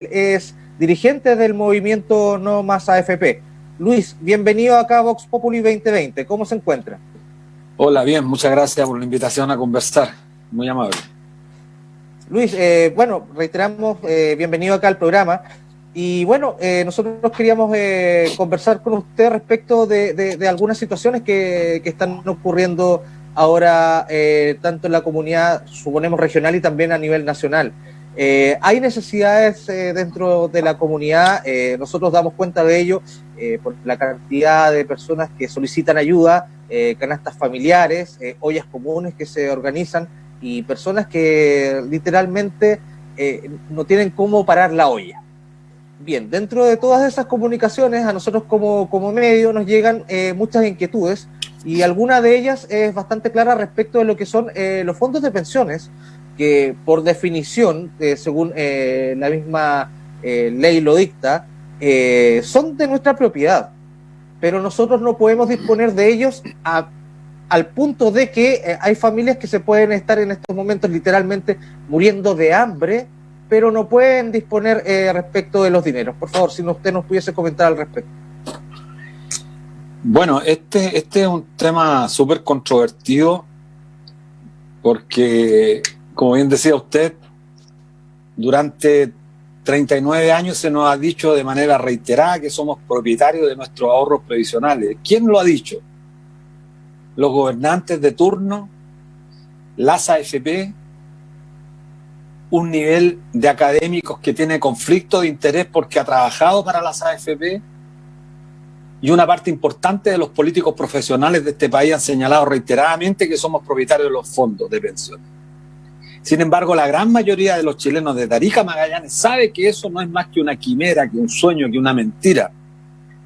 es dirigente del movimiento No Más AFP. Luis, bienvenido acá a Vox Populi 2020. ¿Cómo se encuentra? Hola, bien, muchas gracias por la invitación a conversar. Muy amable. Luis, reiteramos, bienvenido acá al programa. Y bueno, nosotros queríamos conversar con usted respecto de algunas situaciones que están ocurriendo ahora, tanto en la comunidad, suponemos, regional y también a nivel nacional. Hay necesidades dentro de la comunidad, nosotros damos cuenta de ello por la cantidad de personas que solicitan ayuda, canastas familiares, ollas comunes que se organizan y personas que literalmente no tienen cómo parar la olla. Bien, dentro de todas esas comunicaciones, a nosotros como medio nos llegan muchas inquietudes y alguna de ellas es bastante clara respecto de lo que son los fondos de pensiones, que por definición, según la misma ley lo dicta, son de nuestra propiedad, pero nosotros no podemos disponer de ellos al punto de que hay familias que se pueden estar en estos momentos literalmente muriendo de hambre, pero no pueden disponer respecto de los dineros. Por favor, si usted nos pudiese comentar al respecto. Bueno, este es un tema súper controvertido porque, como bien decía usted, durante 39 años se nos ha dicho de manera reiterada que somos propietarios de nuestros ahorros previsionales. ¿Quién lo ha dicho? Los gobernantes de turno, las AFP, un nivel de académicos que tiene conflicto de interés porque ha trabajado para las AFP, y una parte importante de los políticos profesionales de este país han señalado reiteradamente que somos propietarios de los fondos de pensiones. Sin embargo, la gran mayoría de los chilenos de Arica a Magallanes sabe que eso no es más que una quimera, que un sueño, que una mentira,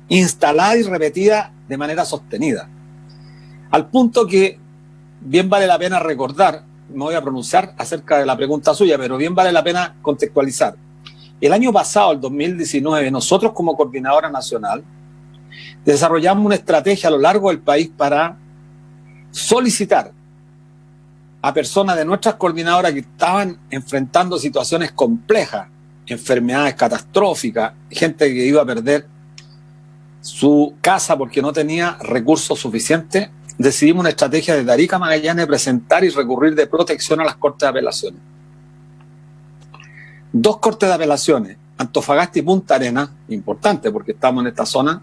instalada y repetida de manera sostenida. Al punto que bien vale la pena recordar, me voy a pronunciar acerca de la pregunta suya, pero bien vale la pena contextualizar. El año pasado, el 2019, nosotros como Coordinadora Nacional desarrollamos una estrategia a lo largo del país para solicitar a personas de nuestras coordinadoras que estaban enfrentando situaciones complejas, enfermedades catastróficas, gente que iba a perder su casa porque no tenía recursos suficientes. Decidimos una estrategia de Arica a Magallanes presentar y recurrir de protección a las cortes de apelaciones. 2 cortes de apelaciones, Antofagasta y Punta Arenas, importante porque estamos en esta zona,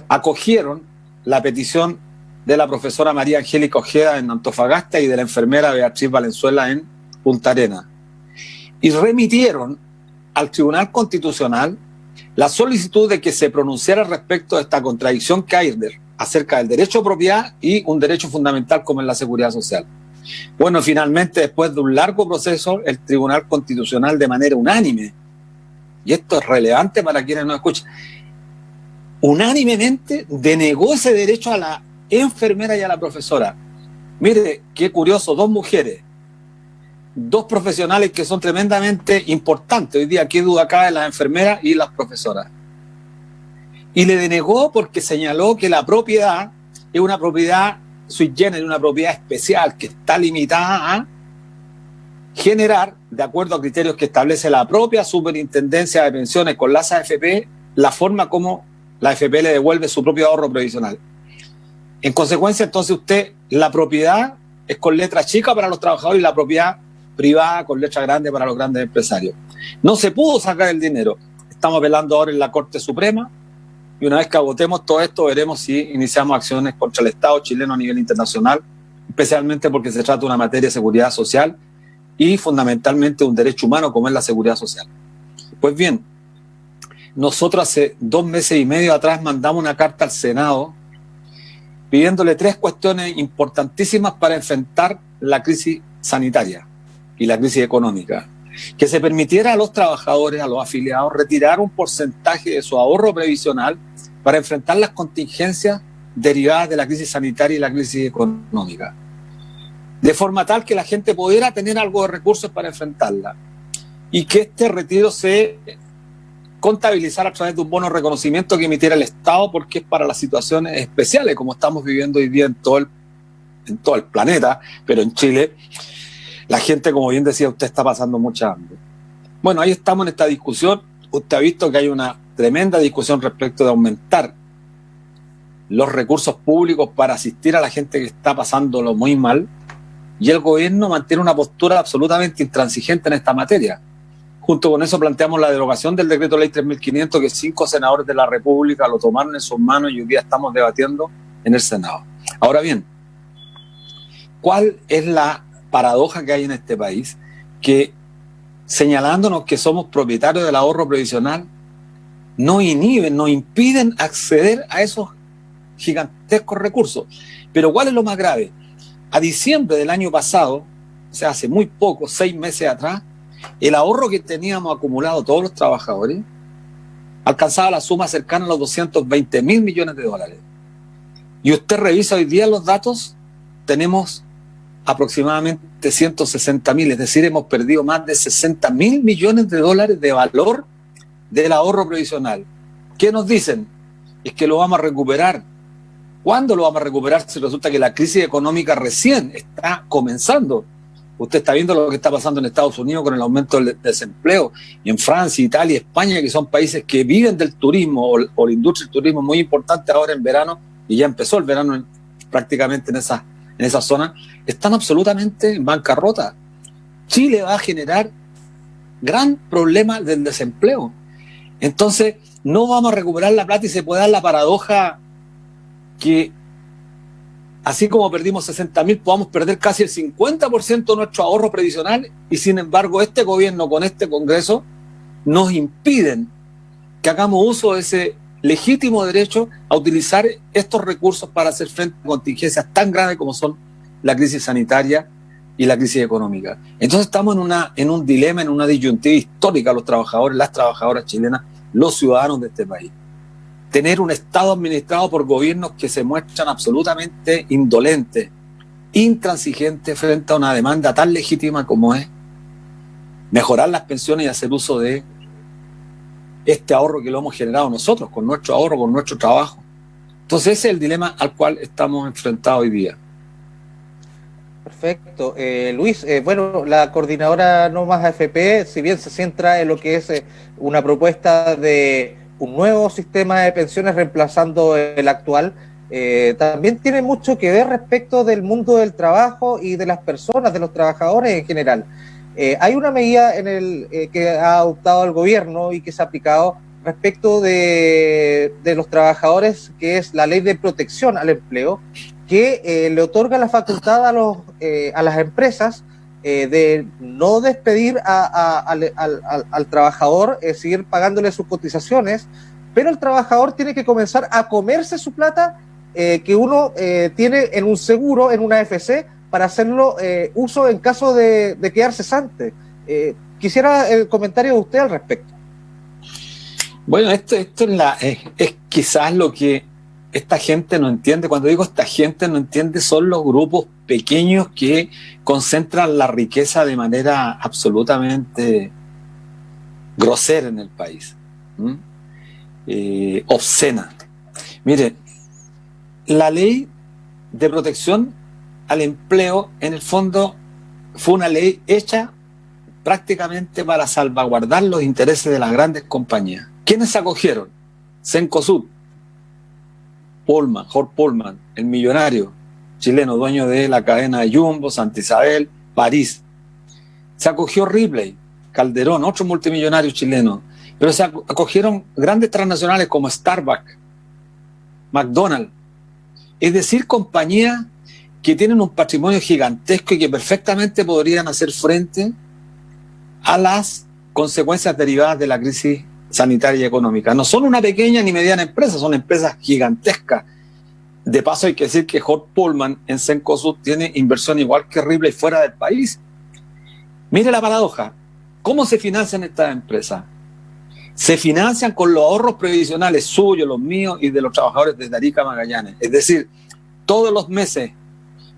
acogieron la petición de la profesora María Angélica Ojeda en Antofagasta y de la enfermera Beatriz Valenzuela en Punta Arenas, y remitieron al Tribunal Constitucional la solicitud de que se pronunciara respecto de esta contradicción que hay acerca del derecho a propiedad y un derecho fundamental como es la seguridad social. Bueno, finalmente, después de un largo proceso, el Tribunal Constitucional, de manera unánime, y esto es relevante para quienes nos escuchan, unánimemente denegó ese derecho a la enfermera y a la profesora. Mire, qué curioso, 2 mujeres, 2 profesionales que son tremendamente importantes. Hoy día, qué duda cabe, las enfermeras y las profesoras. Y le denegó porque señaló que la propiedad es una propiedad sui generis, una propiedad especial que está limitada a generar, de acuerdo a criterios que establece la propia Superintendencia de Pensiones con las AFP, la forma como la AFP le devuelve su propio ahorro previsional. En consecuencia, entonces la propiedad es con letra chica para los trabajadores y la propiedad privada con letra grande para los grandes empresarios. No se pudo sacar el dinero. Estamos apelando ahora en la Corte Suprema y una vez que agotemos todo esto veremos si iniciamos acciones contra el Estado chileno a nivel internacional, especialmente porque se trata de una materia de seguridad social y fundamentalmente un derecho humano como es la seguridad social. Pues bien, nosotros hace 2 meses y medio atrás mandamos una carta al Senado pidiéndole 3 cuestiones importantísimas para enfrentar la crisis sanitaria y la crisis económica. Que se permitiera a los trabajadores, a los afiliados, retirar un porcentaje de su ahorro previsional para enfrentar las contingencias derivadas de la crisis sanitaria y la crisis económica. De forma tal que la gente pudiera tener algo de recursos para enfrentarla. Y que este retiro se contabilizara a través de un bono de reconocimiento que emitiera el Estado, porque es para las situaciones especiales, como estamos viviendo hoy día en todo el planeta, pero en Chile la gente, como bien decía usted, está pasando mucha hambre. Bueno, ahí estamos en esta discusión usted ha visto que hay una tremenda discusión respecto de aumentar los recursos públicos para asistir a la gente que está pasándolo muy mal, y el gobierno mantiene una postura absolutamente intransigente en esta materia. Junto con eso planteamos la derogación del decreto ley 3.500, que 5 senadores de la República lo tomaron en sus manos y hoy día estamos debatiendo en el Senado. Ahora bien, ¿cuál es la paradoja que hay en este país? Que señalándonos que somos propietarios del ahorro previsional, nos inhiben, nos impiden acceder a esos gigantescos recursos. Pero ¿cuál es lo más grave? A diciembre del año pasado, o sea, hace muy poco, 6 meses atrás, el ahorro que teníamos acumulado todos los trabajadores alcanzaba la suma cercana a los 220.000 millones de dólares. Y usted revisa hoy día los datos, tenemos aproximadamente 160.000, es decir, hemos perdido más de 60.000 millones de dólares de valor del ahorro previsional. ¿Qué nos dicen? Es que lo vamos a recuperar. ¿Cuándo lo vamos a recuperar si resulta que la crisis económica recién está comenzando? Usted está viendo lo que está pasando en Estados Unidos con el aumento del desempleo, y en Francia, Italia, España, que son países que viven del turismo o la industria del turismo muy importante ahora en verano, y ya empezó el verano prácticamente en esa zona, están absolutamente en bancarrota. Chile va a generar gran problema del desempleo. Entonces, no vamos a recuperar la plata y se puede dar la paradoja que así como perdimos 60.000, podamos perder casi el 50% de nuestro ahorro previsional, y sin embargo este gobierno con este Congreso nos impiden que hagamos uso de ese legítimo derecho a utilizar estos recursos para hacer frente a contingencias tan graves como son la crisis sanitaria y la crisis económica. Entonces estamos en un dilema, en una disyuntiva histórica, los trabajadores, las trabajadoras chilenas, los ciudadanos de este país. Tener un Estado administrado por gobiernos que se muestran absolutamente indolentes, intransigentes frente a una demanda tan legítima como es mejorar las pensiones y hacer uso de este ahorro que lo hemos generado nosotros, con nuestro ahorro, con nuestro trabajo. Entonces ese es el dilema al cual estamos enfrentados hoy día. Perfecto. Luis, bueno, la coordinadora No Más AFP, si bien se centra en lo que es una propuesta de un nuevo sistema de pensiones reemplazando el actual, también tiene mucho que ver respecto del mundo del trabajo y de las personas, de los trabajadores en general. Hay una medida que ha adoptado el gobierno y que se ha aplicado respecto de los trabajadores, que es la ley de protección al empleo, que le otorga la facultad a las empresas de no despedir al trabajador, seguir pagándole sus cotizaciones, pero el trabajador tiene que comenzar a comerse su plata que uno tiene en un seguro, en una AFC, para hacerlo uso en caso de quedar cesante. Quisiera el comentario de usted al respecto. Bueno, esto es quizás lo que esta gente no entiende. Cuando digo esta gente no entiende, son los grupos pequeños que concentran la riqueza de manera absolutamente grosera en el país, obscena. Mire, la ley de protección al empleo, en el fondo, fue una ley hecha prácticamente para salvaguardar los intereses de las grandes compañías. ¿Quiénes se acogieron? Cencosud, Jorge Pullman, el millonario chileno, dueño de la cadena de Jumbo, Santa Isabel, París. Se acogió Ripley, Calderón, otro multimillonario chileno. Pero se acogieron grandes transnacionales como Starbucks, McDonald's. Es decir, compañías que tienen un patrimonio gigantesco y que perfectamente podrían hacer frente a las consecuencias derivadas de la crisis sanitaria y económica. No son una pequeña ni mediana empresa, son empresas gigantescas. De paso hay que decir que Jorge Pullman en Cencosud tiene inversión igual que Ripley fuera del país. Mire la paradoja. ¿Cómo se financian estas empresas? Se financian con los ahorros previsionales suyos, los míos y de los trabajadores de Arica Magallanes. Es decir, todos los meses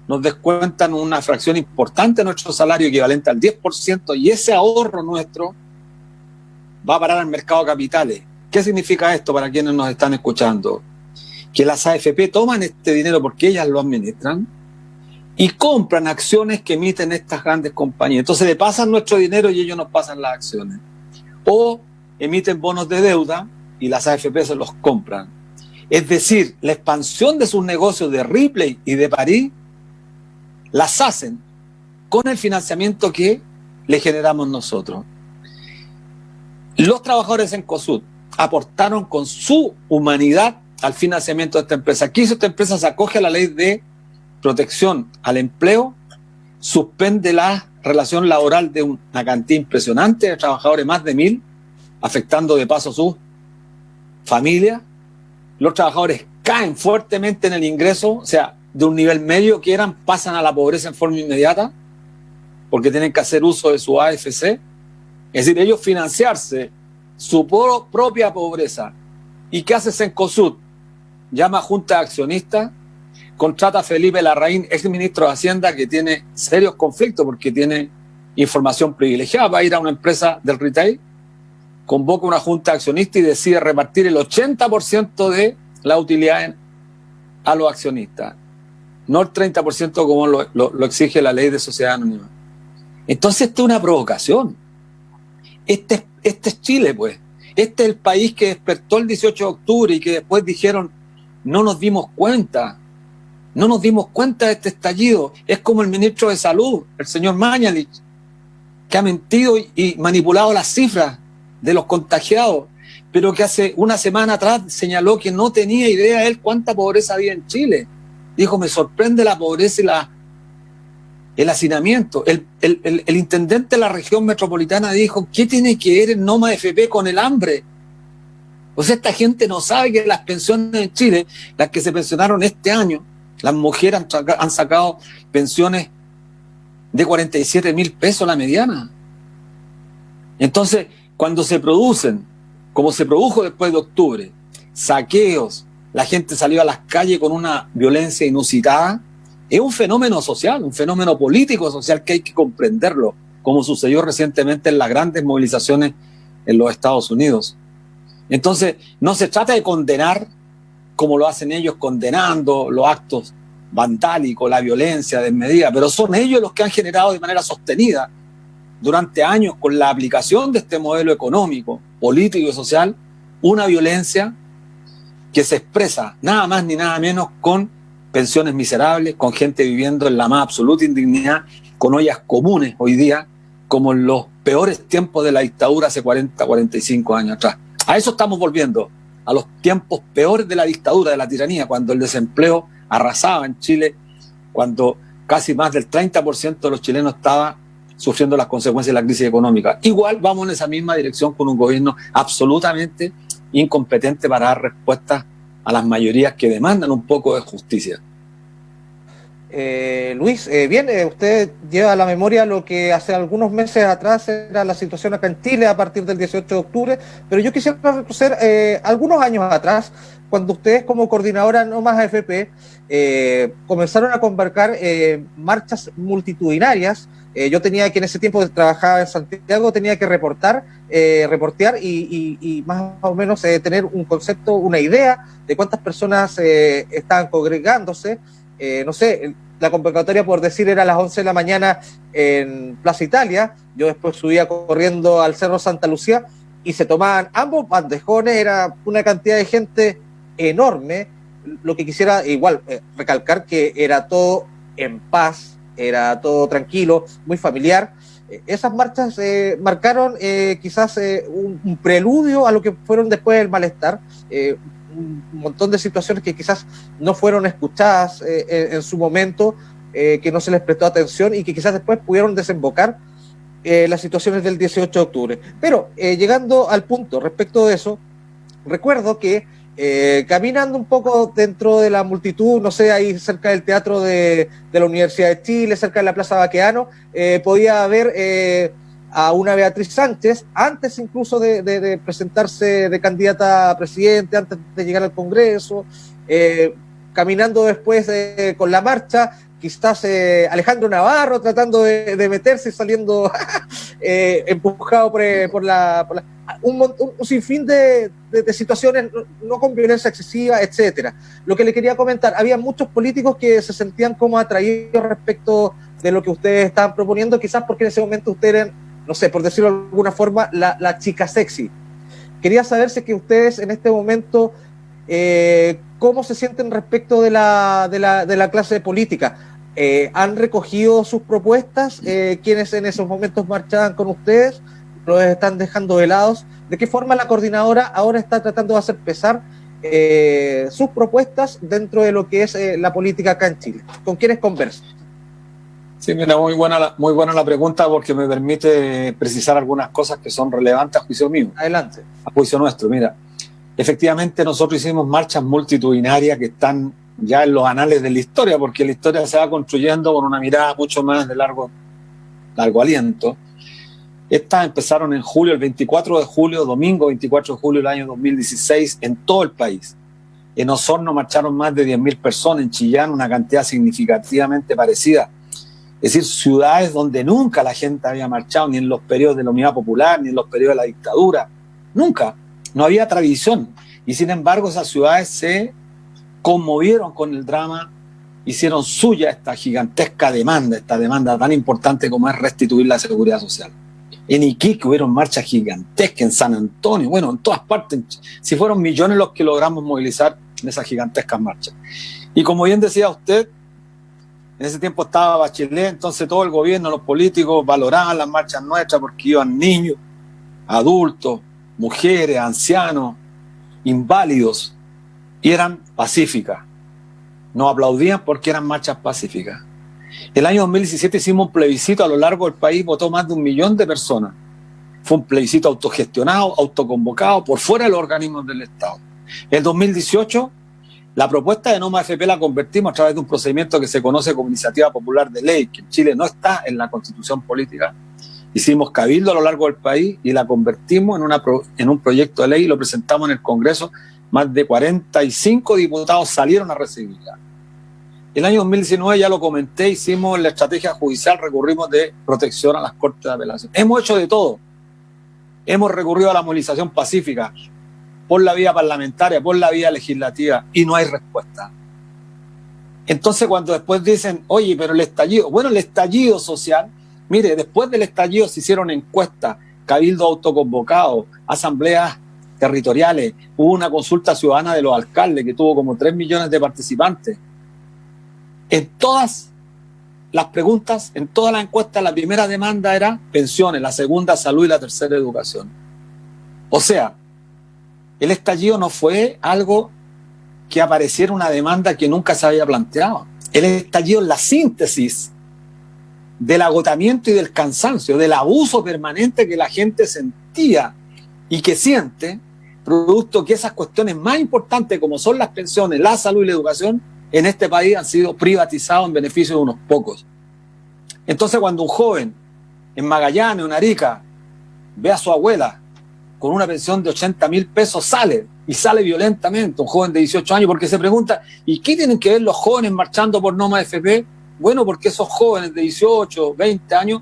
nos descuentan una fracción importante de nuestro salario, equivalente al 10%, y ese ahorro nuestro va a parar al mercado de capitales. ¿Qué significa esto para quienes nos están escuchando? Que las AFP toman este dinero porque ellas lo administran y compran acciones que emiten estas grandes compañías. Entonces le pasan nuestro dinero y ellos nos pasan las acciones. O emiten bonos de deuda y las AFP se los compran. Es decir, la expansión de sus negocios de Ripley y de París las hacen con el financiamiento que le generamos nosotros. Los trabajadores en COSUD aportaron con su humanidad al financiamiento de esta empresa. Aquí esta empresa se acoge a la ley de protección al empleo, suspende la relación laboral de una cantidad impresionante de trabajadores, más de 1.000, afectando de paso a sus familias. Los trabajadores caen fuertemente en el ingreso, o sea, de un nivel medio que eran, pasan a la pobreza en forma inmediata, porque tienen que hacer uso de su AFC. Es decir, ellos financiarse su propia pobreza. ¿Y qué hace Cencosud? Llama a Junta de Accionistas, contrata a Felipe Larraín, ex ministro de Hacienda, que tiene serios conflictos porque tiene información privilegiada, va a ir a una empresa del retail, convoca una junta de accionistas y decide repartir el 80% de la utilidad a los accionistas, no el 30% como lo exige la ley de sociedad anónima. Entonces, esto es una provocación. Este es Chile, pues. Este es el país que despertó el 18 de octubre y que después dijeron, no nos dimos cuenta de este estallido. Es como el ministro de Salud, el señor Mañalich, que ha mentido y manipulado las cifras de los contagiados, pero que hace una semana atrás señaló que no tenía idea él cuánta pobreza había en Chile. Dijo, me sorprende la pobreza y el hacinamiento. El intendente de la región metropolitana dijo, ¿qué tiene que ver el Noma FP con el hambre? O sea, esta gente no sabe que las pensiones en Chile, las que se pensionaron este año, las mujeres han sacado pensiones de 47.000 pesos la mediana. Entonces, cuando se producen, como se produjo después de octubre, saqueos, la gente salió a las calles con una violencia inusitada, es un fenómeno social, un fenómeno político-social que hay que comprenderlo, como sucedió recientemente en las grandes movilizaciones en los Estados Unidos. Entonces, no se trata de condenar, como lo hacen ellos, condenando los actos vandálicos, la violencia desmedida, pero son ellos los que han generado de manera sostenida durante años, con la aplicación de este modelo económico, político y social, una violencia que se expresa nada más ni nada menos con pensiones miserables, con gente viviendo en la más absoluta indignidad, con ollas comunes hoy día, como en los peores tiempos de la dictadura hace 40, 45 años atrás. A eso estamos volviendo, a los tiempos peores de la dictadura, de la tiranía, cuando el desempleo arrasaba en Chile, cuando casi más del 30% de los chilenos estaba sufriendo las consecuencias de la crisis económica. Igual vamos en esa misma dirección con un gobierno absolutamente incompetente para dar respuestas a las mayorías que demandan un poco de justicia. Luis, bien, usted lleva a la memoria lo que hace algunos meses atrás era la situación acá en Chile a partir del 18 de octubre, pero yo quisiera retroceder algunos años atrás, cuando ustedes como coordinadora No Más AFP comenzaron a convocar marchas multitudinarias. Yo tenía que en ese tiempo trabajaba en Santiago, tenía que reportear y más o menos tener un concepto, una idea de cuántas personas estaban congregándose. No sé, la convocatoria, por decir, era a las 11 de la mañana en Plaza Italia. Yo después subía corriendo al Cerro Santa Lucía y se tomaban ambos bandejones, era una cantidad de gente enorme. Lo que quisiera igual recalcar que era todo en paz, era todo tranquilo, muy familiar. Esas marchas marcaron quizás un preludio a lo que fueron después el malestar, un montón de situaciones que quizás no fueron escuchadas en su momento, que no se les prestó atención y que quizás después pudieron desembocar las situaciones del 18 de octubre. Pero llegando al punto respecto de eso, recuerdo que caminando un poco dentro de la multitud, no sé, ahí cerca del Teatro de la Universidad de Chile, cerca de la Plaza Baqueano, podía ver a una Beatriz Sánchez, antes incluso de presentarse de candidata a presidente, antes de llegar al Congreso, caminando después con la marcha, quizás Alejandro Navarro tratando de meterse, saliendo empujado por la un sinfín de situaciones, no con violencia excesiva, etcétera. Lo que le quería comentar, había muchos políticos que se sentían como atraídos respecto de lo que ustedes estaban proponiendo, quizás porque en ese momento ustedes eran, no sé, por decirlo de alguna forma, la chica sexy. Quería saber si es que ustedes en este momento, ¿cómo se sienten respecto de la clase política? ¿Han recogido sus propuestas? ¿Quiénes en esos momentos marchaban con ustedes? ¿Los están dejando helados? ¿De qué forma la coordinadora ahora está tratando de hacer pesar sus propuestas dentro de lo que es la política acá en Chile? ¿Con quiénes conversan? Sí, mira, muy buena la pregunta, porque me permite precisar algunas cosas que son relevantes a juicio mío. Adelante. A juicio nuestro, mira. Efectivamente, nosotros hicimos marchas multitudinarias que están ya en los anales de la historia, porque la historia se va construyendo con una mirada mucho más de largo aliento. Estas empezaron en julio, el 24 de julio, domingo 24 de julio del año 2016, en todo el país. En Osorno marcharon más de 10.000 personas, en Chillán una cantidad significativamente parecida. Es decir, ciudades donde nunca la gente había marchado, ni en los periodos de la Unidad Popular, ni en los periodos de la dictadura. Nunca. No había tradición. Y sin embargo, esas ciudades se conmovieron con el drama, hicieron suya esta gigantesca demanda, esta demanda tan importante como es restituir la seguridad social. En Iquique hubieron marchas gigantescas, en San Antonio, bueno, en todas partes. Si fueron millones los que logramos movilizar en esas gigantescas marchas. Y como bien decía usted, en ese tiempo estaba Bachelet, entonces todo el gobierno, los políticos valoraban las marchas nuestras porque iban niños, adultos, mujeres, ancianos, inválidos, y eran pacíficas. Nos aplaudían porque eran marchas pacíficas. El año 2017 hicimos un plebiscito a lo largo del país, votó más de 1 millón de personas. Fue un plebiscito autogestionado, autoconvocado, por fuera de los organismos del Estado. El 2018, la propuesta de Noma AFP la convertimos a través de un procedimiento que se conoce como Iniciativa Popular de Ley, que en Chile no está en la Constitución política. Hicimos cabildo a lo largo del país y la convertimos en un proyecto de ley y lo presentamos en el Congreso. Más de 45 diputados salieron a recibirla. El año 2019, ya lo comenté, hicimos la estrategia judicial, recurrimos de protección a las Cortes de Apelación. Hemos hecho de todo. Hemos recurrido a la movilización pacífica, por la vía parlamentaria, por la vía legislativa, y no hay respuesta. Entonces, cuando después dicen, oye, pero el estallido, bueno, el estallido social, mire, después del estallido se hicieron encuestas, cabildo autoconvocado, asambleas territoriales, hubo una consulta ciudadana de los alcaldes que tuvo como 3 millones de participantes. En todas las preguntas, en todas las encuestas, la primera demanda era pensiones, la segunda salud y la tercera educación. O sea, el estallido no fue algo que apareciera una demanda que nunca se había planteado. El estallido es la síntesis del agotamiento y del cansancio, del abuso permanente que la gente sentía y que siente, producto que esas cuestiones más importantes como son las pensiones, la salud y la educación, en este país han sido privatizados en beneficio de unos pocos. Entonces, cuando un joven en Magallanes o en Arica ve a su abuela con una pensión de 80.000 pesos, sale violentamente, un joven de 18 años, porque se pregunta, ¿y qué tienen que ver los jóvenes marchando por Noma AFP? Bueno, porque esos jóvenes de 18, 20 años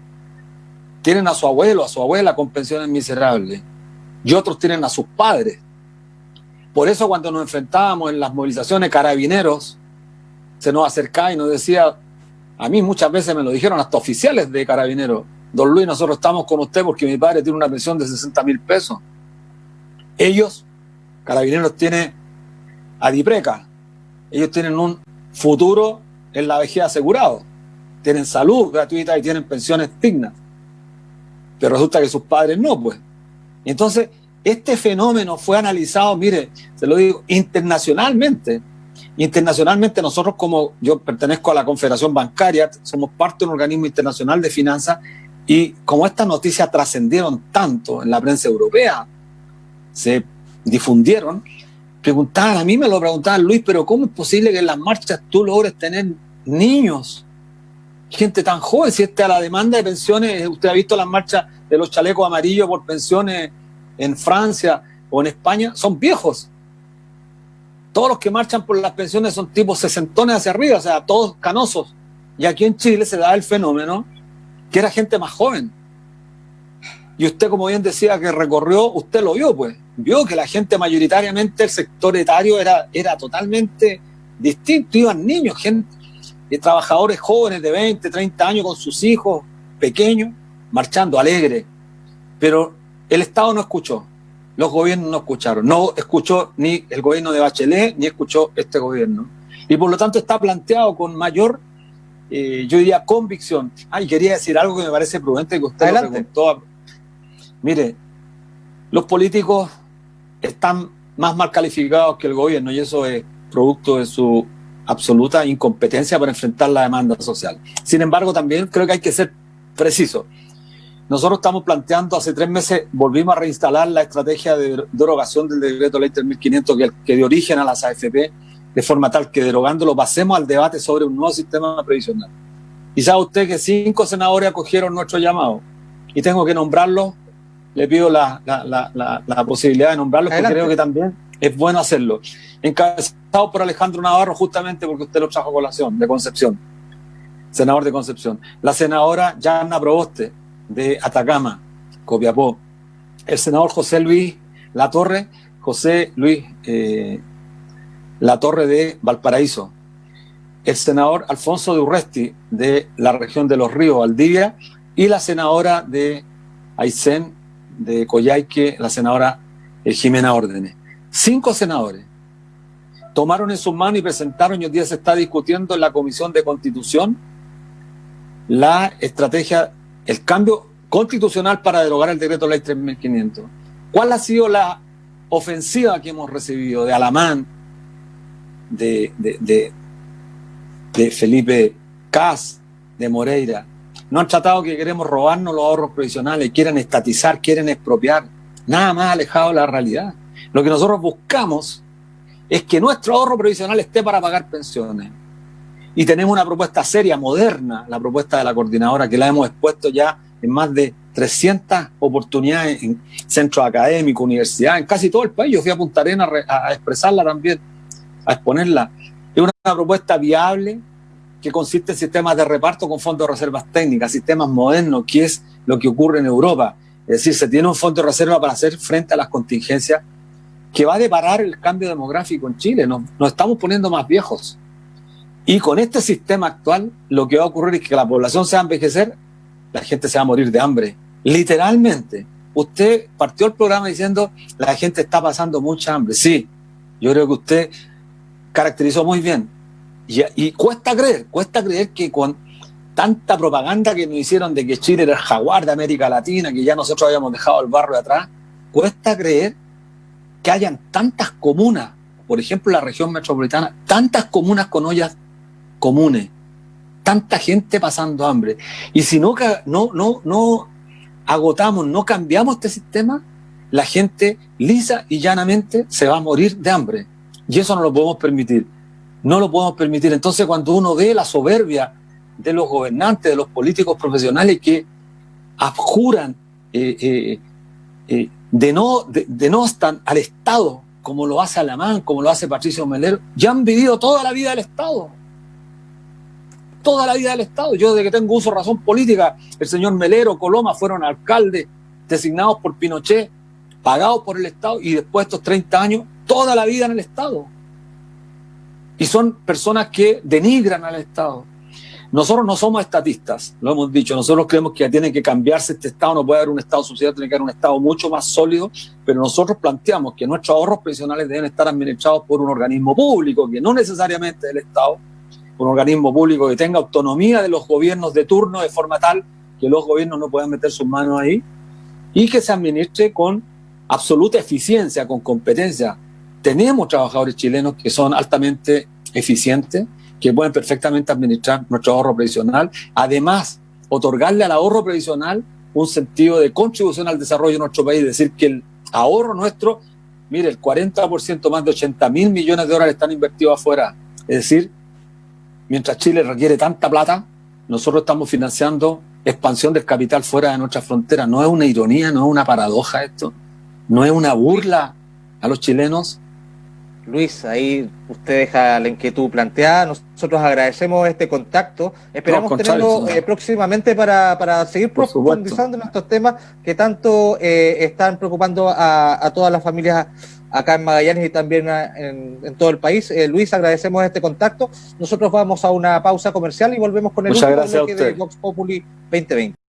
tienen a su abuelo, a su abuela con pensiones miserables, y otros tienen a sus padres. Por eso cuando nos enfrentábamos en las movilizaciones, Carabineros se nos acercaba y nos decía, a mí muchas veces me lo dijeron hasta oficiales de Carabineros, don Luis, nosotros estamos con usted porque mi padre tiene una pensión de 60.000 pesos. Ellos, Carabineros, tiene Adipreca, ellos tienen un futuro en la vejez asegurado, tienen salud gratuita y tienen pensiones dignas, pero resulta que sus padres no, pues. Entonces, este fenómeno fue analizado, mire, se lo digo, internacionalmente. Internacionalmente, nosotros, como yo pertenezco a la Confederación Bancaria, somos parte de un organismo internacional de finanzas, y como estas noticias trascendieron tanto en la prensa europea, se difundieron, a mí me lo preguntaban, Luis, pero ¿cómo es posible que en las marchas tú logres tener niños, gente tan joven? Si esta la demanda de pensiones, usted ha visto las marchas de los chalecos amarillos por pensiones en Francia o en España, son viejos. Todos los que marchan por las pensiones son tipos sesentones hacia arriba, o sea, todos canosos. Y aquí en Chile se da el fenómeno que era gente más joven. Y usted, como bien decía, que recorrió, usted lo vio, pues. Vio que la gente mayoritariamente, el sector etario era totalmente distinto. Iban niños, gente, trabajadores jóvenes de 20, 30 años con sus hijos pequeños, marchando alegre. Pero el Estado no escuchó. los gobiernos no escucharon. No escuchó ni el gobierno de Bachelet, ni escuchó este gobierno. Y por lo tanto está planteado con mayor, yo diría, convicción. Y quería decir algo que me parece prudente que usted lo preguntó. Mire, los políticos están más mal calificados que el gobierno y eso es producto de su absoluta incompetencia para enfrentar la demanda social. Sin embargo, también creo que hay que ser preciso. Nosotros estamos planteando, hace 3 meses volvimos a reinstalar la estrategia de derogación del decreto ley 3500 que dio origen a las AFP, de forma tal que derogándolo pasemos al debate sobre un nuevo sistema previsional. Y sabe usted que 5 senadores acogieron nuestro llamado y tengo que nombrarlos. Le pido la posibilidad de nombrarlos porque creo que también es bueno hacerlo. Encabezado por Alejandro Navarro, justamente porque usted lo trajo a colación, de Concepción, senador de Concepción. La senadora Yanna Proboste, de Atacama, Copiapó. El senador José Luis Latorre de Valparaíso. El senador Alfonso de Urresti, de la región de Los Ríos, Valdivia. Y la senadora de Aysén, de Coyhaique, la senadora Jimena Órdenes. 5 senadores tomaron en sus manos y presentaron, y hoy día se está discutiendo en la Comisión de Constitución, la estrategia, el cambio constitucional para derogar el decreto ley 3500. ¿Cuál ha sido la ofensiva que hemos recibido de Alamán, de Felipe Cas, de Moreira? No han tratado que queremos robarnos los ahorros provisionales, quieren estatizar, quieren expropiar, nada más alejado de la realidad. Lo que nosotros buscamos es que nuestro ahorro provisional esté para pagar pensiones. Y tenemos una propuesta seria, moderna, la propuesta de la coordinadora, que la hemos expuesto ya en más de 300 oportunidades en centros académicos, universidades, en casi todo el país. Yo fui a Punta Arenas a expresarla también, a exponerla. Es una propuesta viable que consiste en sistemas de reparto con fondos de reservas técnicas, sistemas modernos, que es lo que ocurre en Europa. Es decir, se tiene un fondo de reserva para hacer frente a las contingencias que va a deparar el cambio demográfico en Chile. Nos estamos poniendo más viejos. Y con este sistema actual, lo que va a ocurrir es que la población se va a envejecer, la gente se va a morir de hambre. Literalmente. Usted partió el programa diciendo la gente está pasando mucha hambre. Sí, yo creo que usted caracterizó muy bien. Y cuesta creer que con tanta propaganda que nos hicieron de que Chile era el jaguar de América Latina, que ya nosotros habíamos dejado el barro de atrás, cuesta creer que hayan tantas comunas, por ejemplo la región metropolitana, tantas comunas con ollas comunes, tanta gente pasando hambre. Y si no agotamos, no cambiamos este sistema, la gente lisa y llanamente se va a morir de hambre. Y eso no lo podemos permitir. No lo podemos permitir. Entonces, cuando uno ve la soberbia de los gobernantes, de los políticos profesionales que abjuran, denostan al Estado, como lo hace Alamán, como lo hace Patricio Melero, ya han vivido toda la vida del Estado. Toda la vida del Estado. Yo, desde que tengo uso de razón política, el señor Melero, Coloma, fueron alcaldes designados por Pinochet, pagados por el Estado, y después de estos 30 años, toda la vida en el Estado. Y son personas que denigran al Estado. Nosotros no somos estatistas, lo hemos dicho. Nosotros creemos que tiene que cambiarse este Estado. No puede haber un Estado subsidiario, tiene que haber un Estado mucho más sólido. Pero nosotros planteamos que nuestros ahorros pensionales deben estar administrados por un organismo público, que no necesariamente es el Estado, un organismo público que tenga autonomía de los gobiernos de turno, de forma tal que los gobiernos no puedan meter sus manos ahí, y que se administre con absoluta eficiencia, con competencia. Tenemos trabajadores chilenos que son altamente eficientes, que pueden perfectamente administrar nuestro ahorro previsional. Además, otorgarle al ahorro previsional un sentido de contribución al desarrollo de nuestro país, decir que el ahorro nuestro, mire, el 40%, más de 80.000 millones de dólares están invertidos afuera. Es decir, mientras Chile requiere tanta plata, nosotros estamos financiando expansión del capital fuera de nuestras fronteras. No es una ironía, no es una paradoja esto, no es una burla a los chilenos. Luis, ahí usted deja la inquietud planteada. Nosotros agradecemos este contacto. Esperamos tenerlo próximamente para seguir profundizando en estos temas que tanto están preocupando a todas las familias acá en Magallanes y también en todo el país. Luis, agradecemos este contacto. Nosotros vamos a una pausa comercial y volvemos con el último bloque de Vox Populi 2020.